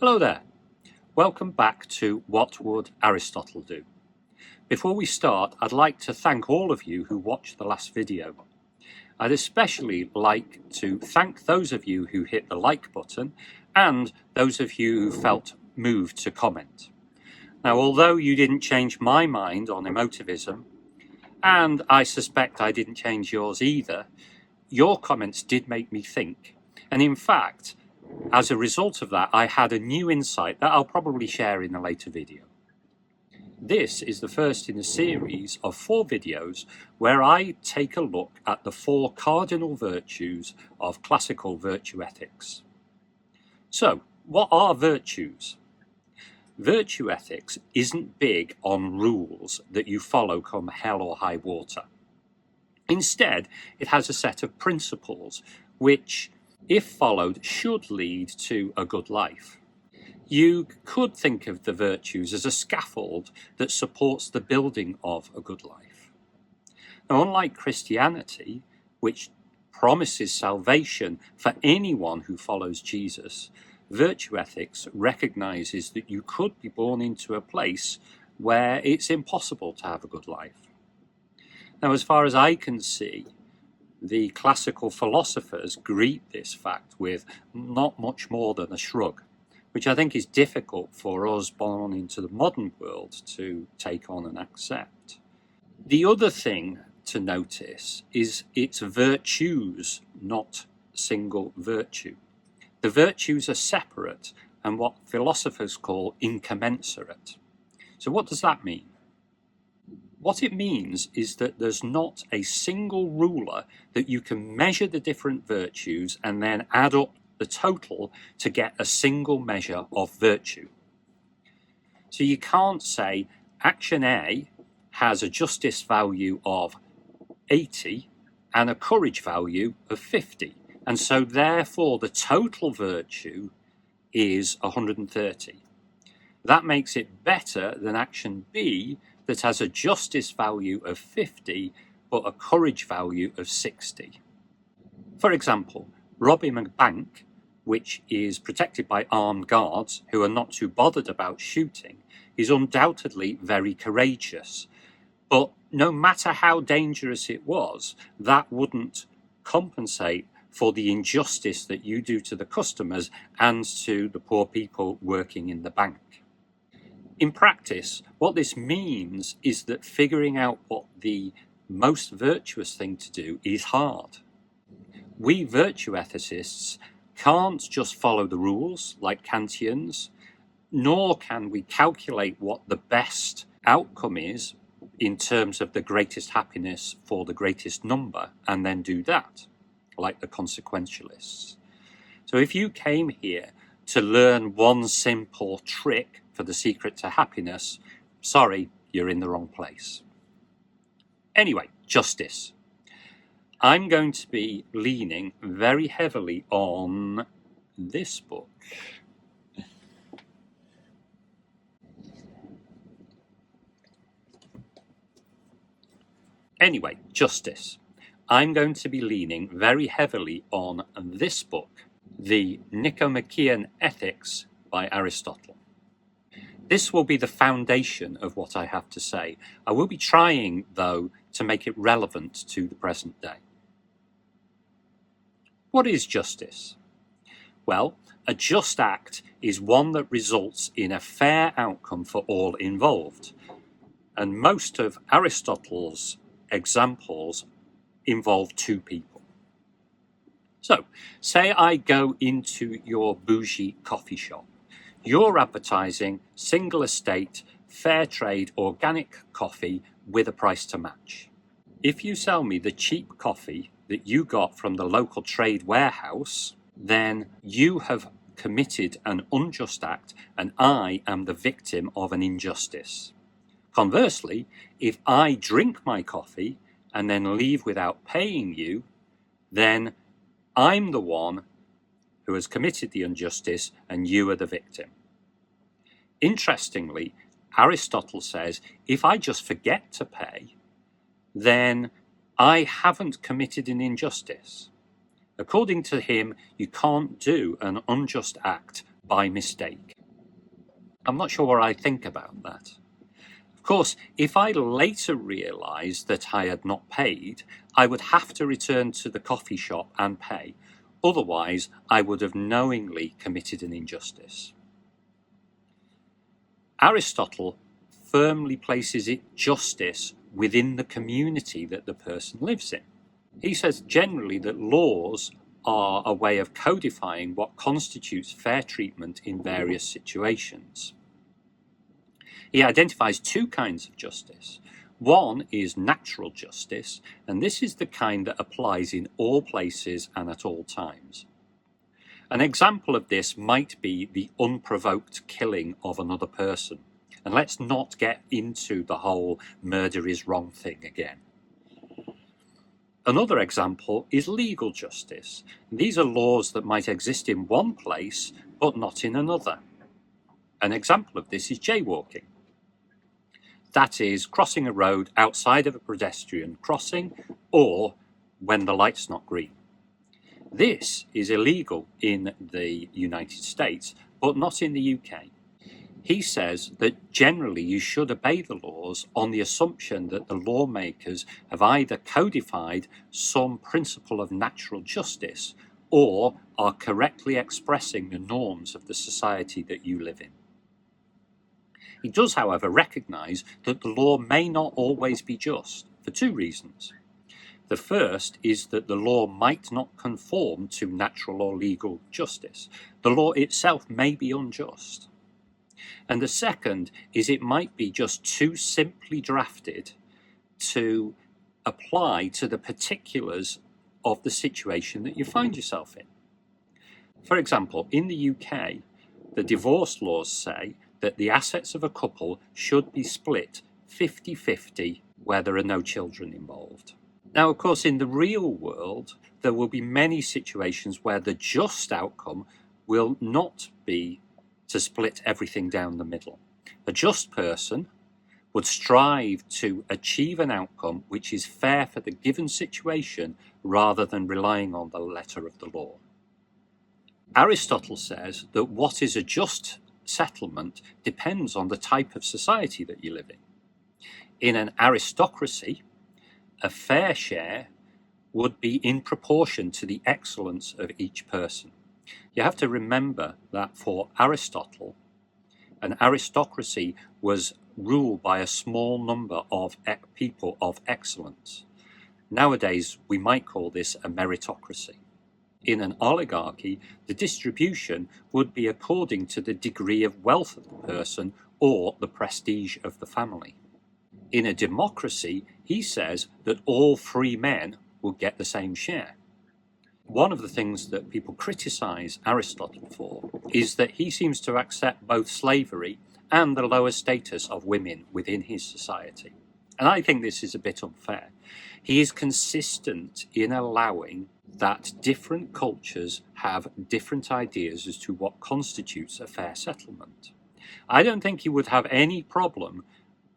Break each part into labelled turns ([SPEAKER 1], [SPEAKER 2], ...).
[SPEAKER 1] Hello there. Welcome back to What Would Aristotle Do? Before we start, I'd like to thank all of you who watched the last video. I'd especially like to thank those of you who hit the like button and those of you who felt moved to comment. Now, although you didn't change my mind on emotivism, and I suspect I didn't change yours either, your comments did make me think. And in fact, as a result of that, I had a new insight that I'll probably share in a later video. This is the first in a series of 4 videos where I take a look at the 4 cardinal virtues of classical virtue ethics. So, what are virtues? Virtue ethics isn't big on rules that you follow come hell or high water. Instead, it has a set of principles which, if followed, should lead to a good life. You could think of the virtues as a scaffold that supports the building of a good life. Now, unlike Christianity, which promises salvation for anyone who follows Jesus, virtue ethics recognizes that you could be born into a place where it's impossible to have a good life. Now, as far as I can see, the classical philosophers greet this fact with not much more than a shrug, which I think is difficult for us born into the modern world to take on and accept. The other thing to notice is its virtues, not single virtue. The virtues are separate and what philosophers call incommensurate. So what does that mean? What it means is that there's not a single ruler that you can measure the different virtues and then add up the total to get a single measure of virtue. So you can't say action A has a justice value of 80 and a courage value of 50. And so therefore the total virtue is 130. That makes it better than action B that has a justice value of 50 but a courage value of 60. For example, robbing a bank, which is protected by armed guards who are not too bothered about shooting, is undoubtedly very courageous. But no matter how dangerous it was, that wouldn't compensate for the injustice that you do to the customers and to the poor people working in the bank. In practice, what this means is that figuring out what the most virtuous thing to do is hard. We virtue ethicists can't just follow the rules like Kantians, nor can we calculate what the best outcome is in terms of the greatest happiness for the greatest number and then do that, like the consequentialists. So if you came here to learn one simple trick for the secret to happiness, sorry, you're in the wrong place. Anyway, justice. I'm going to be leaning very heavily on this book. Anyway, justice. I'm going to be leaning very heavily on this book, the Nicomachean Ethics by Aristotle. This will be the foundation of what I have to say. I will be trying, though, to make it relevant to the present day. What is justice? Well, a just act is one that results in a fair outcome for all involved. And most of Aristotle's examples involve 2 people. So, say I go into your bougie coffee shop. You're advertising single estate, fair trade, organic coffee with a price to match. If you sell me the cheap coffee that you got from the local trade warehouse, then you have committed an unjust act and I am the victim of an injustice. Conversely, if I drink my coffee and then leave without paying you, then I'm the one who has committed the injustice and you are the victim. Interestingly, Aristotle says if I just forget to pay, then I haven't committed an injustice. According to him, you can't do an unjust act by mistake. I'm not sure what I think about that. Of course, if I later realised that I had not paid, I would have to return to the coffee shop and pay. Otherwise, I would have knowingly committed an injustice. Aristotle firmly places justice within the community that the person lives in. He says generally that laws are a way of codifying what constitutes fair treatment in various situations. He identifies two kinds of justice. One is natural justice, and this is the kind that applies in all places and at all times. An example of this might be the unprovoked killing of another person. And let's not get into the whole murder is wrong thing again. Another example is legal justice. These are laws that might exist in one place, but not in another. An example of this is jaywalking. That is crossing a road outside of a pedestrian crossing or when the light's not green. This is illegal in the United States, but not in the UK. He says that generally you should obey the laws on the assumption that the lawmakers have either codified some principle of natural justice or are correctly expressing the norms of the society that you live in. He does, however, recognise that the law may not always be just, for two reasons. The first is that the law might not conform to natural or legal justice. The law itself may be unjust. And the second is it might be just too simply drafted to apply to the particulars of the situation that you find yourself in. For example, in the UK, the divorce laws say that the assets of a couple should be split 50-50 where there are no children involved. Now, of course, in the real world, there will be many situations where the just outcome will not be to split everything down the middle. A just person would strive to achieve an outcome which is fair for the given situation rather than relying on the letter of the law. Aristotle says that what is a just settlement depends on the type of society that you live in. In an aristocracy, a fair share would be in proportion to the excellence of each person. You have to remember that for Aristotle, an aristocracy was ruled by a small number of people of excellence. Nowadays, we might call this a meritocracy. In an oligarchy, the distribution would be according to the degree of wealth of the person or the prestige of the family. In a democracy, he says that all free men will get the same share. One of the things that people criticize Aristotle for is that he seems to accept both slavery and the lower status of women within his society. And I think this is a bit unfair. He is consistent in allowing that different cultures have different ideas as to what constitutes a fair settlement. I don't think he would have any problem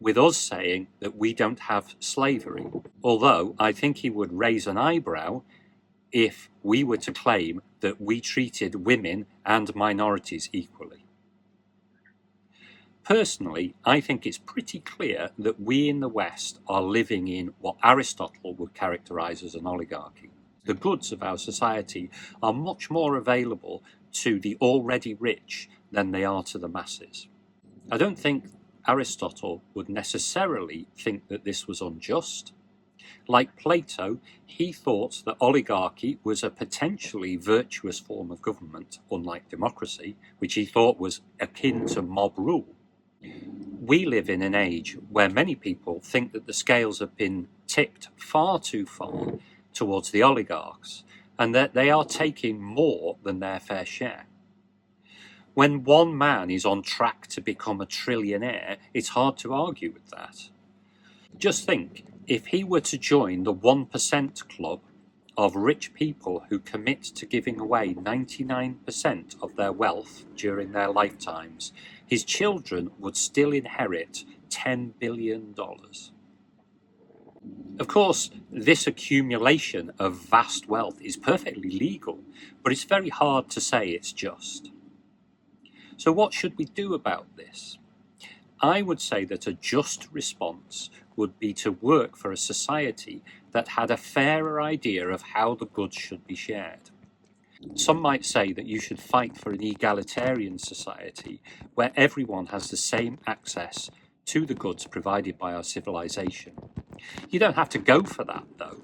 [SPEAKER 1] with us saying that we don't have slavery, although I think he would raise an eyebrow if we were to claim that we treated women and minorities equally. Personally, I think it's pretty clear that we in the West are living in what Aristotle would characterize as an oligarchy. The goods of our society are much more available to the already rich than they are to the masses. I don't think Aristotle would necessarily think that this was unjust. Like Plato, he thought that oligarchy was a potentially virtuous form of government, unlike democracy, which he thought was akin to mob rule. We live in an age where many people think that the scales have been tipped far too far towards the oligarchs, and that they are taking more than their fair share. When one man is on track to become a trillionaire, it's hard to argue with that. Just think, if he were to join the 1% club of rich people who commit to giving away 99% of their wealth during their lifetimes, his children would still inherit $10 billion. Of course, this accumulation of vast wealth is perfectly legal, but it's very hard to say it's just. So what should we do about this? I would say that a just response would be to work for a society that had a fairer idea of how the goods should be shared. Some might say that you should fight for an egalitarian society where everyone has the same access to the goods provided by our civilization. You don't have to go for that, though.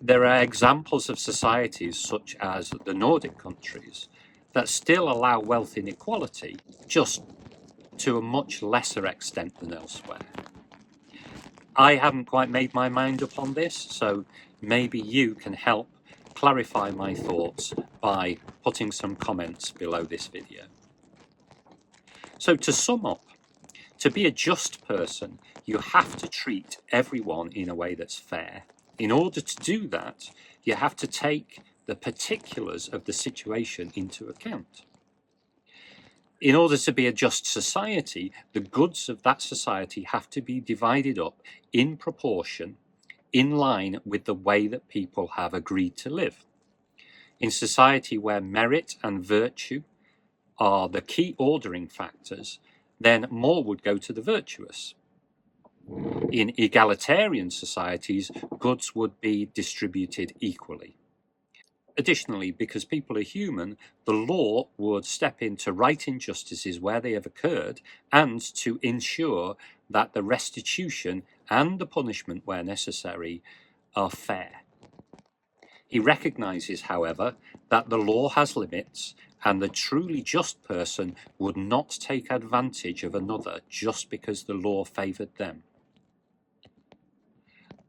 [SPEAKER 1] There are examples of societies such as the Nordic countries that still allow wealth inequality, just to a much lesser extent than elsewhere. I haven't quite made my mind up on this, so maybe you can help clarify my thoughts by putting some comments below this video. So to sum up, to be a just person, you have to treat everyone in a way that's fair. In order to do that, you have to take the particulars of the situation into account. In order to be a just society, the goods of that society have to be divided up in proportion, in line with the way that people have agreed to live. In society where merit and virtue are the key ordering factors, then more would go to the virtuous. In egalitarian societies, goods would be distributed equally. Additionally, because people are human, the law would step in to right injustices where they have occurred and to ensure that the restitution and the punishment where necessary are fair. He recognises, however, that the law has limits and the truly just person would not take advantage of another just because the law favoured them.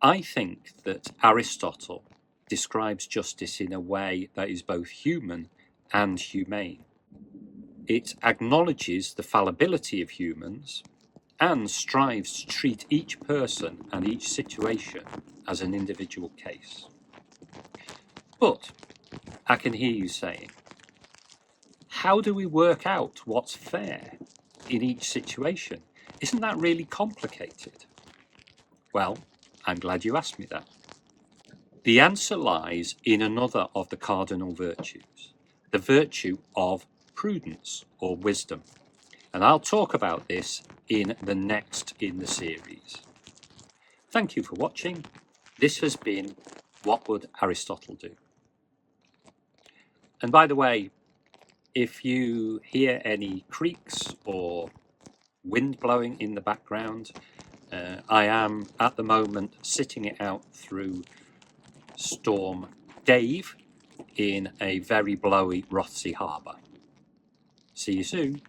[SPEAKER 1] I think that Aristotle describes justice in a way that is both human and humane. It acknowledges the fallibility of humans and strives to treat each person and each situation as an individual case. But I can hear you saying, how do we work out what's fair in each situation? Isn't that really complicated? Well, I'm glad you asked me that. The answer lies in another of the cardinal virtues, the virtue of prudence or wisdom. And I'll talk about this in the next in the series. Thank you for watching. This has been What Would Aristotle Do? And by the way, if you hear any creaks or wind blowing in the background, I am at the moment sitting it out through Storm Dave in a very blowy Rothsea harbour. See you soon.